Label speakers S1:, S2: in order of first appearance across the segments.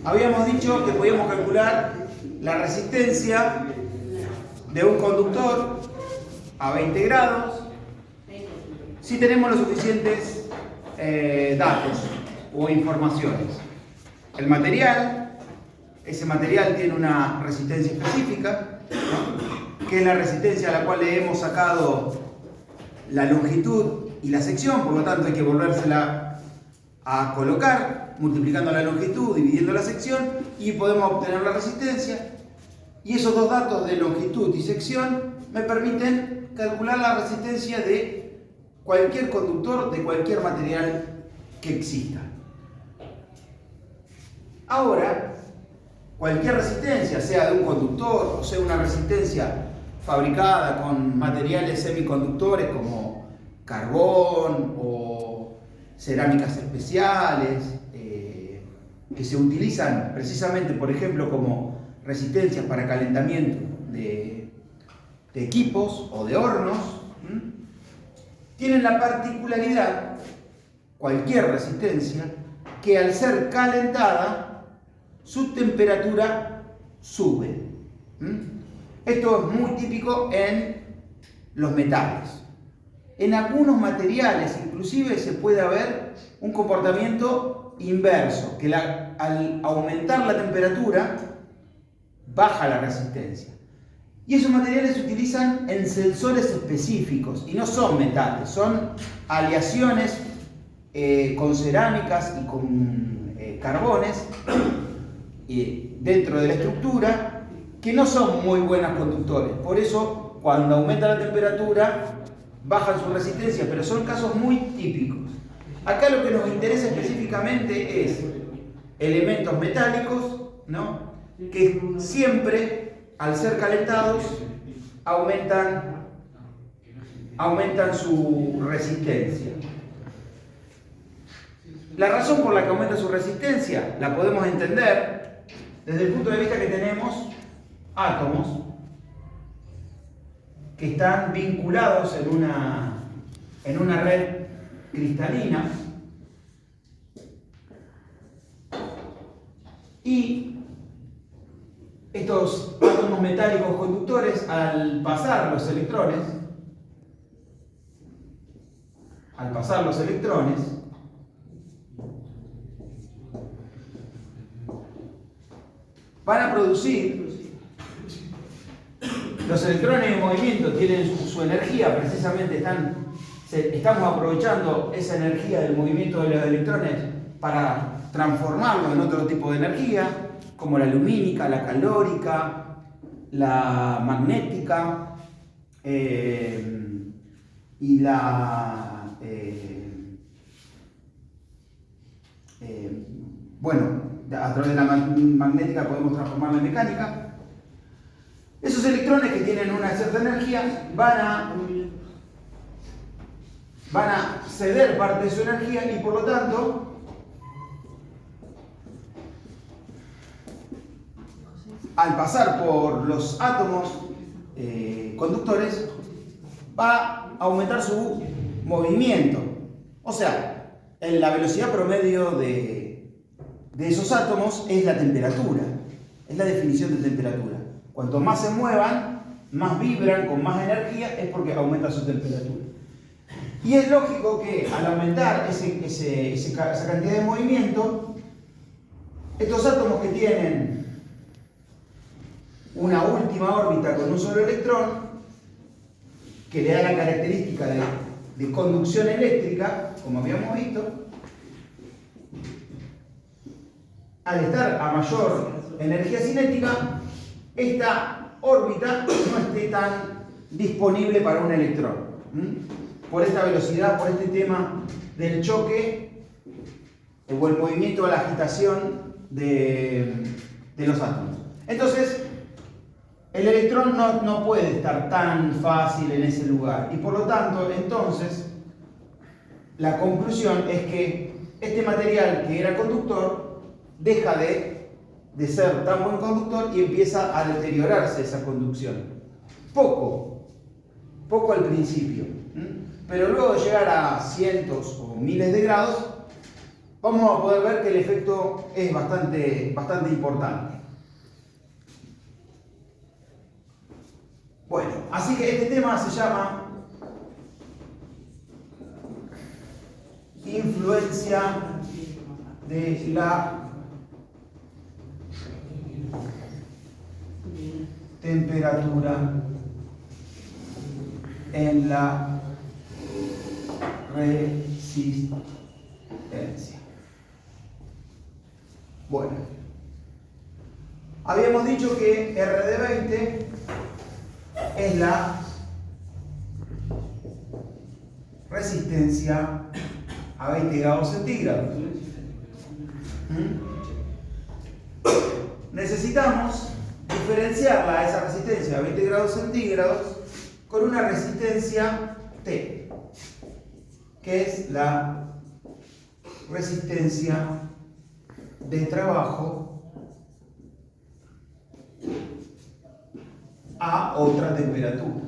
S1: Habíamos dicho que podíamos calcular la resistencia de un conductor a 20 grados si tenemos los suficientes datos o informaciones. El material, ese material tiene una resistencia específica, ¿no?, que es la resistencia a la cual le hemos sacado la longitud y la sección, por lo tanto hay que volvérsela a colocar, multiplicando la longitud, dividiendo la sección, y podemos obtener la resistencia. Y esos dos datos de longitud y sección me permiten calcular la resistencia de cualquier conductor de cualquier material que exista. Ahora, cualquier resistencia, sea de un conductor o sea una resistencia fabricada con materiales semiconductores como carbón o cerámicas especiales, que se utilizan precisamente, por ejemplo, como resistencias para calentamiento de equipos o de hornos, tienen la particularidad, cualquier resistencia, que al ser calentada, su temperatura sube. Esto es muy típico en los metales. En algunos materiales, inclusive, se puede ver un comportamiento inverso, que al aumentar la temperatura, baja la resistencia. Y esos materiales se utilizan en sensores específicos, y no son metales, son aleaciones con cerámicas y con carbones dentro de la estructura, que no son muy buenos conductores. Por eso, cuando aumenta la temperatura, bajan su resistencia, pero son casos muy típicos. Acá lo que nos interesa específicamente es elementos metálicos, ¿no?, que siempre, al ser calentados, aumentan su resistencia. La razón por la que aumenta su resistencia la podemos entender desde el punto de vista que tenemos átomos que están vinculados en una red cristalina, y estos átomos metálicos conductores, al pasar los electrones, van a producir, los electrones en movimiento tienen su energía, precisamente estamos aprovechando esa energía del movimiento de los electrones para transformarlo en otro tipo de energía, como la lumínica, la calórica, la magnética y la... bueno, a través de la magnética podemos transformarla en mecánica. Esos electrones que tienen una cierta energía van a ceder parte de su energía, y por lo tanto al pasar por los átomos conductores va a aumentar su movimiento. O sea, la velocidad promedio de esos átomos es la temperatura, es la definición de temperatura. Cuanto más se muevan, más vibran, con más energía, es porque aumenta su temperatura. Y es lógico que al aumentar esa cantidad de movimiento, estos átomos que tienen una última órbita con un solo electrón, que le da la característica de conducción eléctrica, como habíamos visto, al estar a mayor energía cinética, esta órbita no esté tan disponible para un electrón. Por esta velocidad, por este tema del choque o el movimiento o la agitación de los átomos. Entonces, el electrón no puede estar tan fácil en ese lugar, y por lo tanto, entonces, la conclusión es que este material que era conductor deja de ser tan buen conductor y empieza a deteriorarse esa conducción. Poco al principio, pero luego de llegar a cientos o miles de grados, vamos a poder ver que el efecto es bastante importante. Bueno, así que este tema se llama influencia de la temperatura en la resistencia. Bueno, habíamos dicho que R de 20 es la resistencia a 20 grados centígrados. Necesitamos diferenciarla, esa resistencia a 20 grados centígrados, con una resistencia T, que es la resistencia de trabajo a otra temperatura.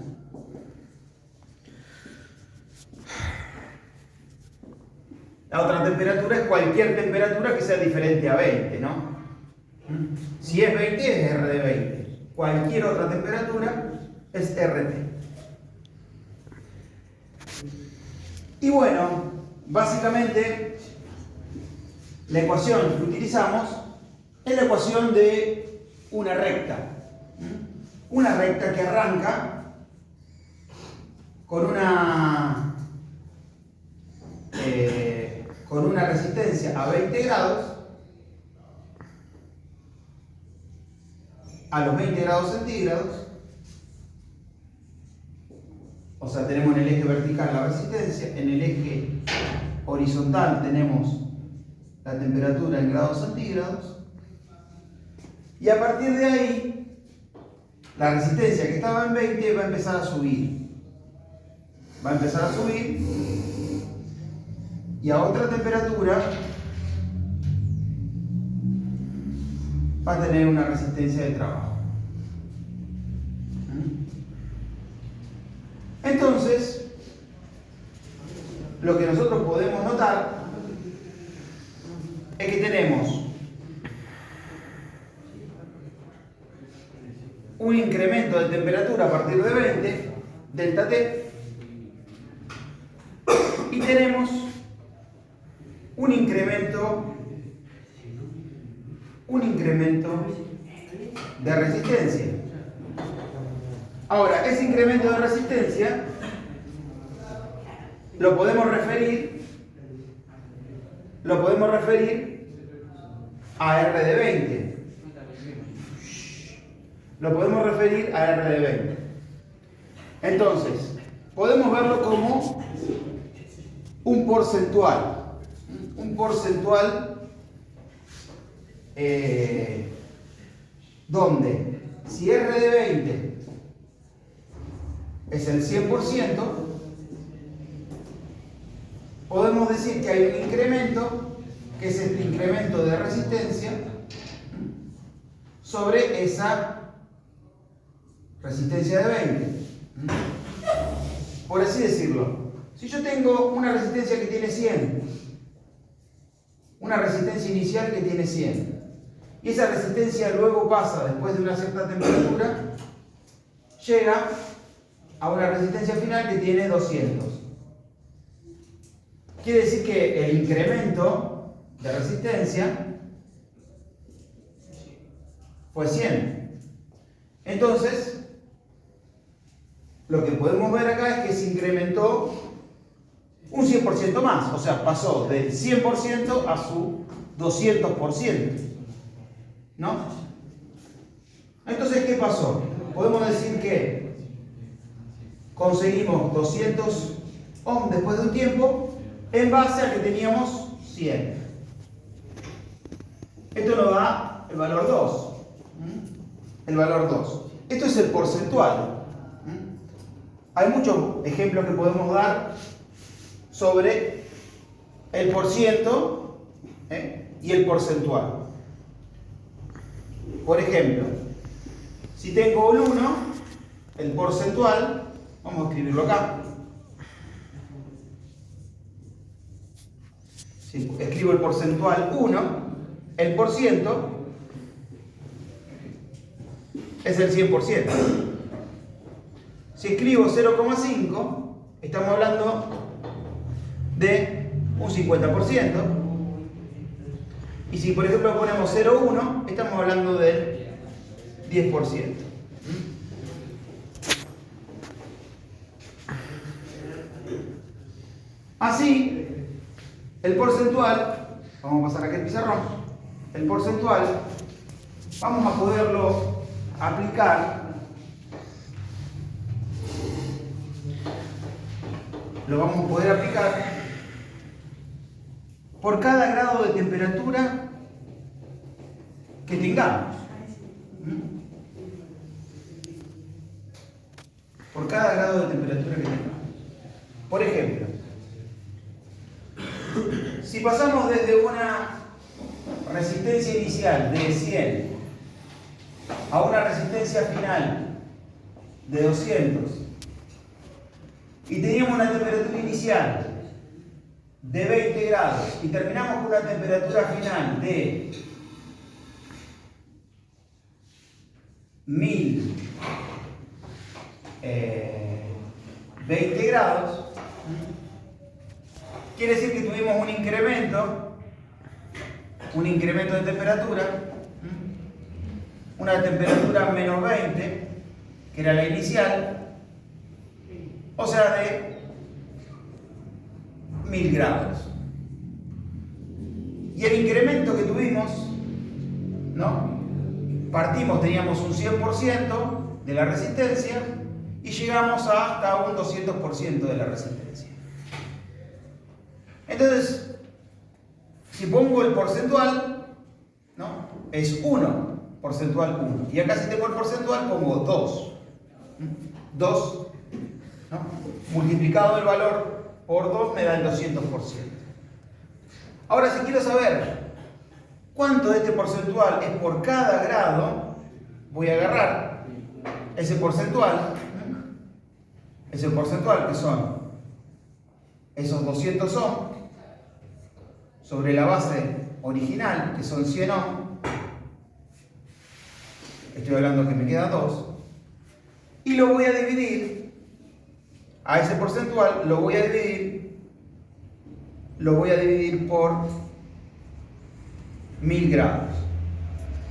S1: La otra temperatura es cualquier temperatura que sea diferente a 20, ¿no? Si es 20 es R de 20. Cualquier otra temperatura es RT. Y bueno, básicamente la ecuación que utilizamos es la ecuación de una recta. Una recta que arranca con una resistencia a 20 grados, a los 20 grados centígrados, o sea, tenemos en el eje vertical la resistencia, en el eje horizontal tenemos la temperatura en grados centígrados, y a partir de ahí, la resistencia que estaba en 20 va a empezar a subir. Va a empezar a subir, y a otra temperatura va a tener una resistencia de trabajo. Entonces, lo que nosotros podemos notar es que tenemos un incremento de temperatura a partir de 20, delta T, y tenemos un incremento de resistencia. Ahora, ese incremento de resistencia lo podemos referir a R de 20. Lo podemos referir a R de 20. Entonces, podemos verlo como un porcentual. Un porcentual donde si R de 20 es el 100%, podemos decir que hay un incremento, que es este incremento de resistencia, sobre esa resistencia de 20. Por así decirlo, si yo tengo una resistencia que tiene 100, una resistencia inicial que tiene 100, y esa resistencia luego pasa, después de una cierta temperatura, llega a una resistencia final que tiene 200. Quiere decir que el incremento de resistencia fue 100. Entonces, lo que podemos ver acá es que se incrementó un 100% más, o sea, pasó del 100% a su 200%, ¿no? Entonces, ¿qué pasó? Podemos decir que conseguimos 200 ohms después de un tiempo en base a que teníamos 100. Esto nos da el valor 2. El valor 2. Esto es el porcentual. Hay muchos ejemplos que podemos dar sobre el porciento y el porcentual. Por ejemplo, si tengo el 1, el porcentual, vamos a escribirlo acá. Si escribo el porcentual 1, el por ciento es el 100%. Si escribo 0,5, estamos hablando de un 50%. Y si por ejemplo ponemos 0,1, estamos hablando del 10%. Así, el porcentual, vamos a pasar aquí el pizarrón, el porcentual, vamos a poderlo aplicar, lo vamos a poder aplicar por cada grado de temperatura que tengamos. Por cada grado de temperatura que tengamos. Por ejemplo, si pasamos desde una resistencia inicial de 100 a una resistencia final de 200 y teníamos una temperatura inicial de 20 grados y terminamos con una temperatura final de 1020 grados, quiere decir que tuvimos un incremento de temperatura, una temperatura menos 20, que era la inicial, o sea de 1000 grados. Y el incremento que tuvimos, ¿no? Partimos, teníamos un 100% de la resistencia y llegamos hasta un 200% de la resistencia. Entonces, si pongo el porcentual, ¿no? Es 1, porcentual 1. Y acá si tengo el porcentual pongo 2. 2, ¿no? Multiplicado el valor por 2 me da el 200%. Ahora, si quiero saber cuánto de este porcentual es por cada grado, voy a agarrar ese porcentual que son esos 200 ohm, sobre la base original, que son 100 ohm, estoy hablando que me quedan 2, y lo voy a dividir, a ese porcentual lo voy a dividir por 1000 grados.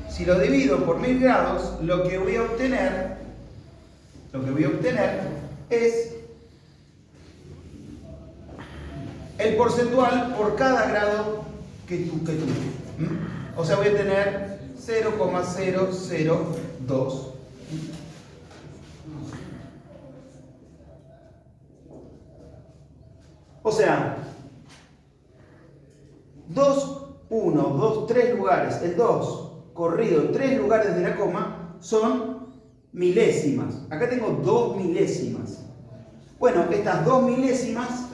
S1: Si lo divido por 1000 grados, lo que voy a obtener es el porcentual por cada grado que tuve. O sea, voy a tener 0,002. O sea, 1, 2, 3 lugares, el 2 corrido en 3 lugares de la coma son milésimas. Acá tengo 2 milésimas. Bueno, estas 2 milésimas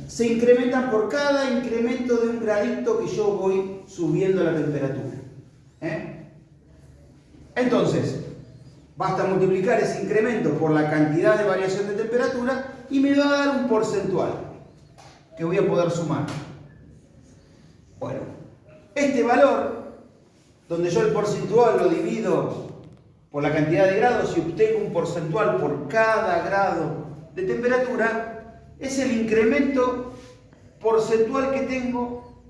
S1: se incrementan por cada incremento de un gradito que yo voy subiendo la temperatura. Entonces, basta multiplicar ese incremento por la cantidad de variación de temperatura y me va a dar un porcentual que voy a poder sumar. Bueno, este valor, donde yo el porcentual lo divido por la cantidad de grados y obtengo un porcentual por cada grado de temperatura, es el incremento porcentual que tengo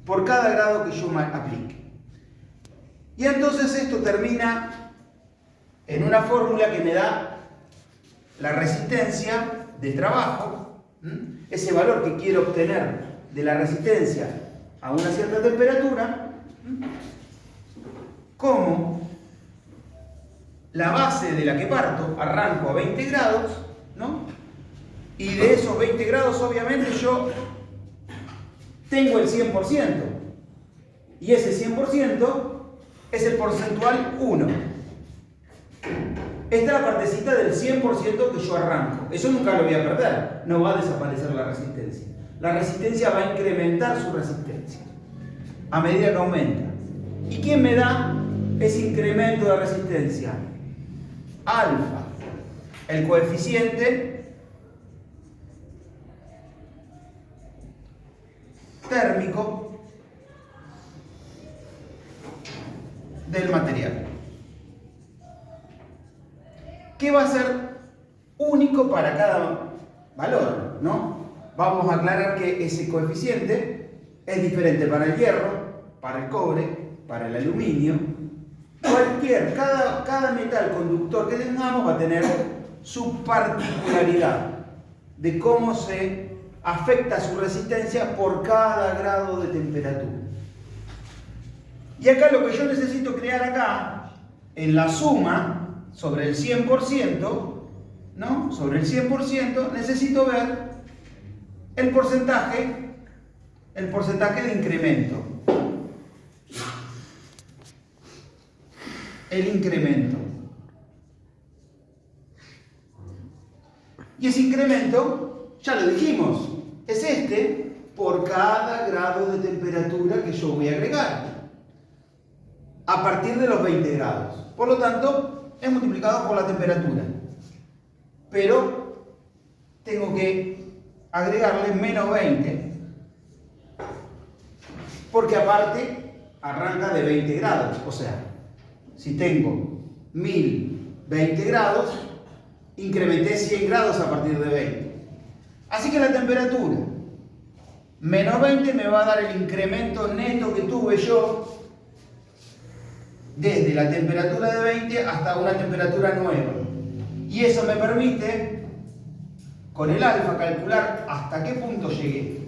S1: por cada grado que yo aplique. Y entonces esto termina en una fórmula que me da la resistencia de trabajo, ese valor que quiero obtener de la resistencia a una cierta temperatura, como la base de la que parto, arranco a 20 grados, ¿no? Y de esos 20 grados obviamente yo tengo el 100%, y ese 100% es el porcentual 1. Esta es la partecita del 100% que yo arranco. Eso nunca lo voy a perder, no va a desaparecer la resistencia. La resistencia va a incrementar su resistencia a medida que aumenta. ¿Y quién me da ese incremento de resistencia? Alfa, el coeficiente térmico del material, que va a ser único para cada valor, ¿no? Vamos a aclarar que ese coeficiente es diferente para el hierro, para el cobre, para el aluminio. Cada metal conductor que tengamos va a tener su particularidad de cómo se afecta su resistencia por cada grado de temperatura. Y acá lo que yo necesito crear acá, en la suma, sobre el 100%, ¿no? Sobre el 100%, necesito ver el porcentaje de incremento. El incremento. Y ese incremento, ya lo dijimos, es este por cada grado de temperatura que yo voy a agregar. A partir de los 20 grados. Por lo tanto, es multiplicado por la temperatura. Pero tengo que agregarle menos 20, porque aparte arranca de 20 grados. O sea, si tengo 1020 grados, incrementé 100 grados a partir de 20. Así que la temperatura menos 20 me va a dar el incremento neto que tuve yo desde la temperatura de 20 hasta una temperatura nueva. Y eso me permite, con el alfa, calcular hasta qué punto llegué.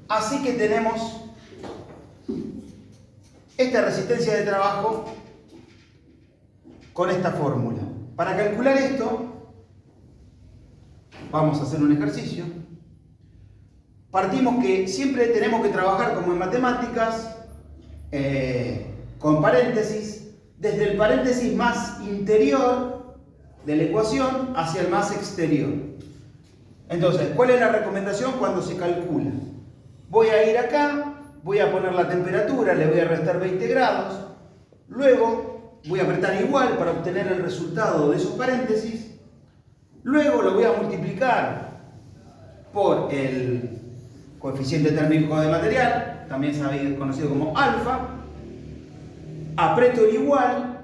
S1: Así que tenemos esta resistencia de trabajo con esta fórmula. Para calcular esto, vamos a hacer un ejercicio. Partimos que siempre tenemos que trabajar, como en matemáticas, con paréntesis, desde el paréntesis más interior de la ecuación hacia el más exterior. Entonces, ¿cuál es la recomendación cuando se calcula? Voy a ir acá, voy a poner la temperatura, le voy a restar 20 grados, luego voy a apretar igual para obtener el resultado de esos paréntesis, luego lo voy a multiplicar por el coeficiente térmico del material, también conocido como alfa, aprieto el igual,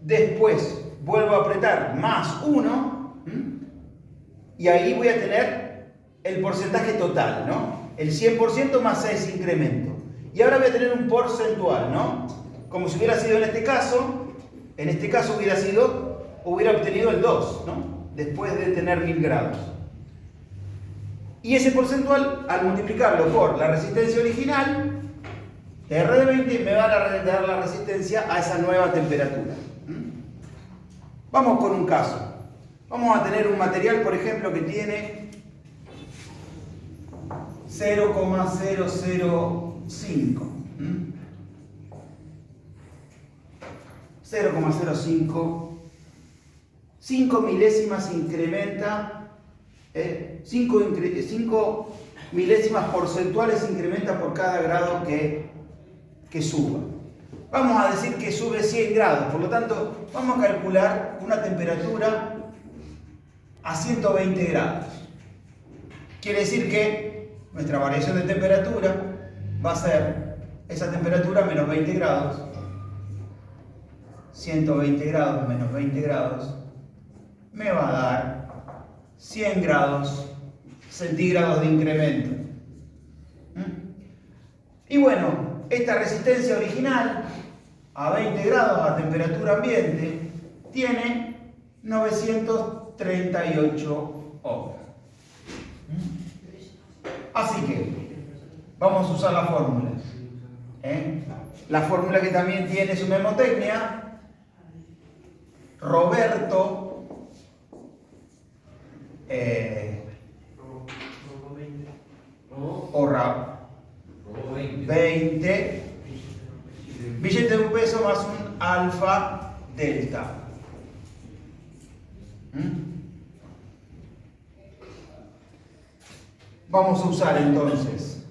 S1: después vuelvo a apretar más 1, y ahí voy a tener el porcentaje total, ¿no? El 100% más 6 incremento. Y ahora voy a tener un porcentual, ¿no? Como si hubiera sido en este caso hubiera obtenido el 2, ¿no? Después de tener 1000 grados. Y ese porcentual, al multiplicarlo por la resistencia original, R de 20 me va a dar la resistencia a esa nueva temperatura. Vamos con un caso. Vamos a tener un material, por ejemplo, que tiene 0,005. 0,05. 5 milésimas incrementa. 5 milésimas porcentuales incrementa por cada grado que suba. Vamos a decir que sube 100 grados, por lo tanto vamos a calcular una temperatura a 120 grados. Quiere decir que nuestra variación de temperatura va a ser esa temperatura menos 20 grados, 120 grados menos 20 grados, me va a dar 100 grados centígrados de incremento. Y bueno, esta resistencia original a 20 grados a temperatura ambiente tiene 938 ohms. Así que vamos a usar la fórmula. La fórmula que también tiene su mnemotecnia. Roberto Orra 20, billete de un peso más un alfa delta. Vamos a usar entonces,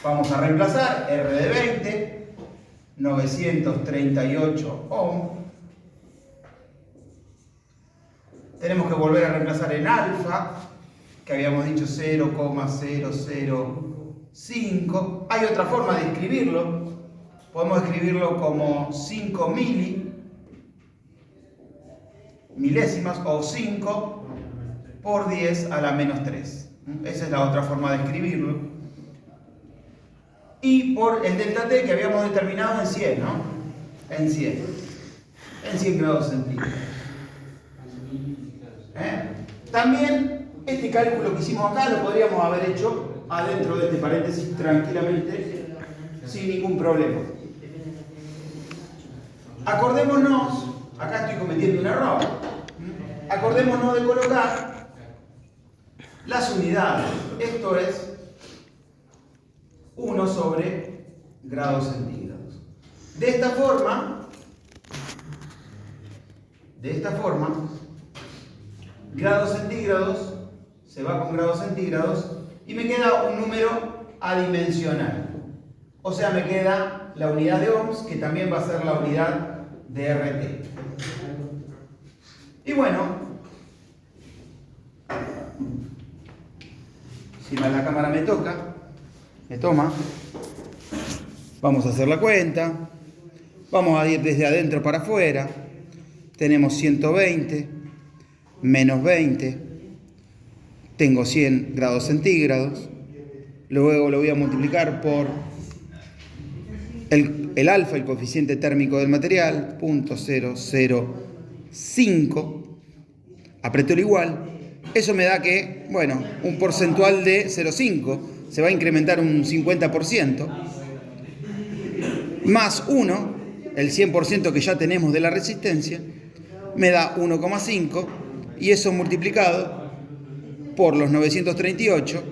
S1: vamos a reemplazar R de 20, 938 ohms. tenemos que volver a reemplazar en alfa, que habíamos dicho 0,0005. Hay otra forma de escribirlo. Podemos escribirlo como 5 milésimas o 5 por 10 a la menos 3. Esa es la otra forma de escribirlo. Y por el delta T que habíamos determinado en 100, ¿no? En 100 grados centígrados. También este cálculo que hicimos acá lo podríamos haber hecho adentro de este paréntesis tranquilamente, sin ningún problema. Acordémonos, acá estoy cometiendo un error, acordémonos de colocar las unidades, esto es 1 sobre grados centígrados. De esta forma, grados centígrados se va con grados centígrados y me queda un número adimensional. O sea, me queda la unidad de ohms, que también va a ser la unidad de RT. Y bueno, si la cámara me toma, vamos a hacer la cuenta. Vamos a ir desde adentro para afuera. Tenemos 120 menos 20, tengo 100 grados centígrados, luego lo voy a multiplicar por el alfa, el coeficiente térmico del material, 0.005, aprieto el igual, eso me da que, bueno, un porcentual de 0.5, se va a incrementar un 50%, más 1, el 100% que ya tenemos de la resistencia, me da 1,5, y eso multiplicado por los 938,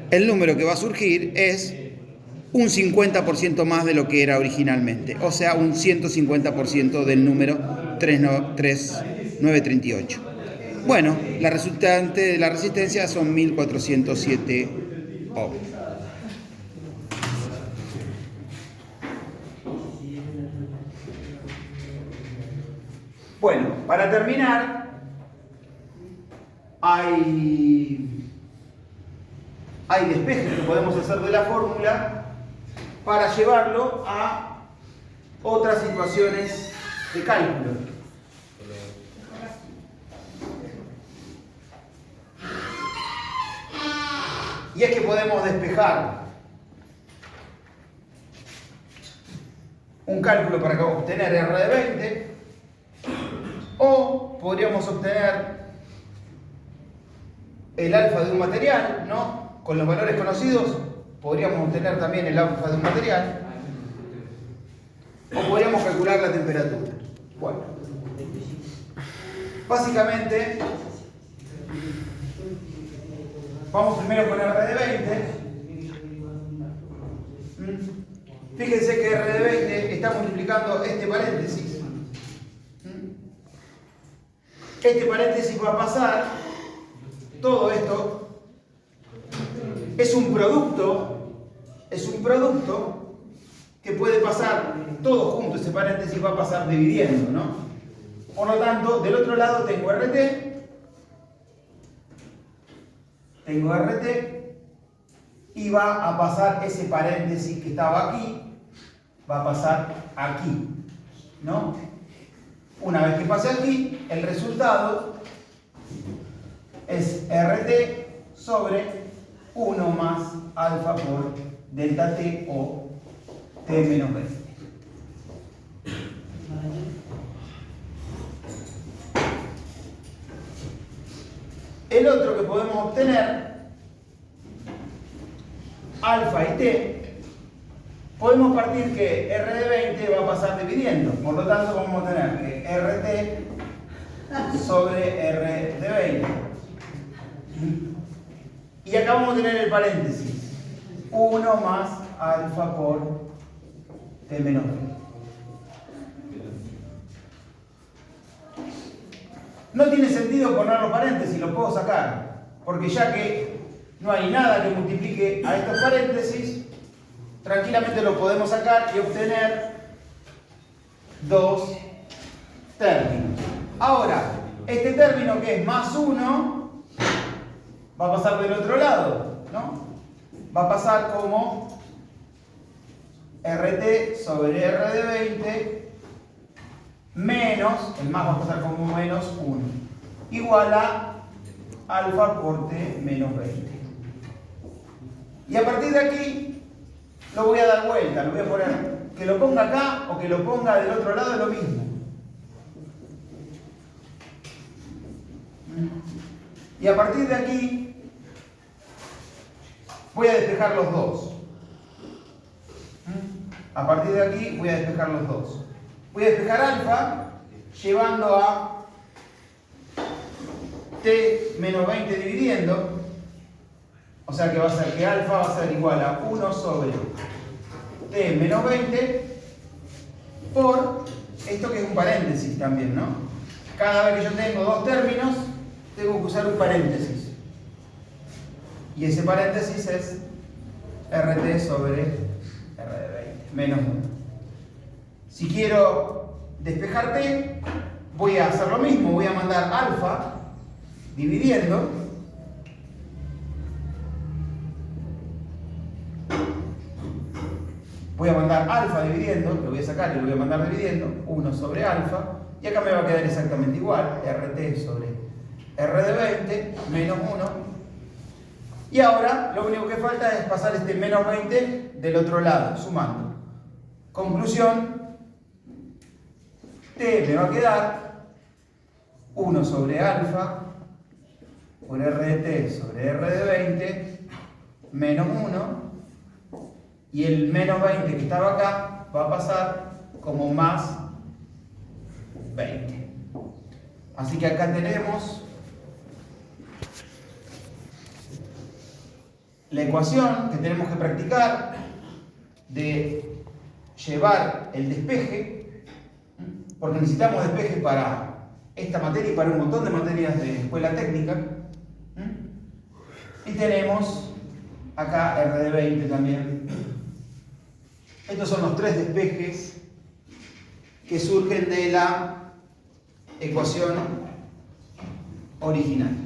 S1: el número que va a surgir es un 50% más de lo que era originalmente, o sea, un 150% del número 3938. Bueno, la resultante de la resistencia son 1407 ohms. Bueno, para terminar, hay despejes que podemos hacer de la fórmula para llevarlo a otras situaciones de cálculo. Y es que podemos despejar un cálculo para obtener R de 20, o podríamos obtener el alfa de un material, ¿no? Con los valores conocidos podríamos obtener también el alfa de un material, o podríamos calcular la temperatura. Bueno, básicamente vamos primero con R de 20. Fíjense que R de 20 está multiplicando este paréntesis. Este paréntesis va a pasar, todo esto es un producto que puede pasar todo junto, ese paréntesis va a pasar dividiendo, ¿no? Por lo tanto, del otro lado tengo RT, y va a pasar ese paréntesis que estaba aquí, va a pasar aquí, ¿no? Una vez que pase aquí, el resultado es RT sobre 1 más alfa por delta T o T menos 20. El otro que podemos obtener, alfa y T, podemos partir que R de 20 va a pasar dividiendo, por lo tanto vamos a tener que RT sobre R de 20. Y acá vamos a tener el paréntesis, 1 más alfa por T menos 20. No tiene sentido poner los paréntesis, los puedo sacar, porque ya que no hay nada que multiplique a estos paréntesis, tranquilamente lo podemos sacar y obtener dos términos. Ahora, Este término que es más 1 va a pasar del otro lado, ¿no? Va a pasar como RT sobre R de 20 menos, el más va a pasar como menos 1, igual a alfa por T menos 20. Y a partir de aquí lo voy a dar vuelta, lo voy a poner, que lo ponga acá o que lo ponga del otro lado es lo mismo. Y a partir de aquí voy a despejar los dos. A partir de aquí voy a despejar los dos. Voy a despejar alfa llevando a T menos 20 dividiendo. O sea que va a ser que alfa va a ser igual a 1 sobre T menos 20 por esto que es un paréntesis también, ¿no? Cada vez que yo tengo dos términos, tengo que usar un paréntesis. Y ese paréntesis es RT sobre R de 20, menos 1. Si quiero despejar T, voy a hacer lo mismo, voy a mandar alfa dividiendo. Voy a mandar alfa dividiendo, lo voy a sacar y lo voy a mandar dividiendo, 1 sobre alfa, y acá me va a quedar exactamente igual, RT sobre R de 20 menos 1. Y ahora lo único que falta es pasar este menos 20 del otro lado, sumando. Conclusión, T me va a quedar 1 sobre alfa por RT sobre R de 20 menos 1. Y el menos 20 que estaba acá va a pasar como más 20. Así que acá tenemos la ecuación que tenemos que practicar de llevar el despeje, porque necesitamos despeje para esta materia y para un montón de materias de escuela técnica. Y tenemos acá R de 20 también. Estos son los tres despejes que surgen de la ecuación original.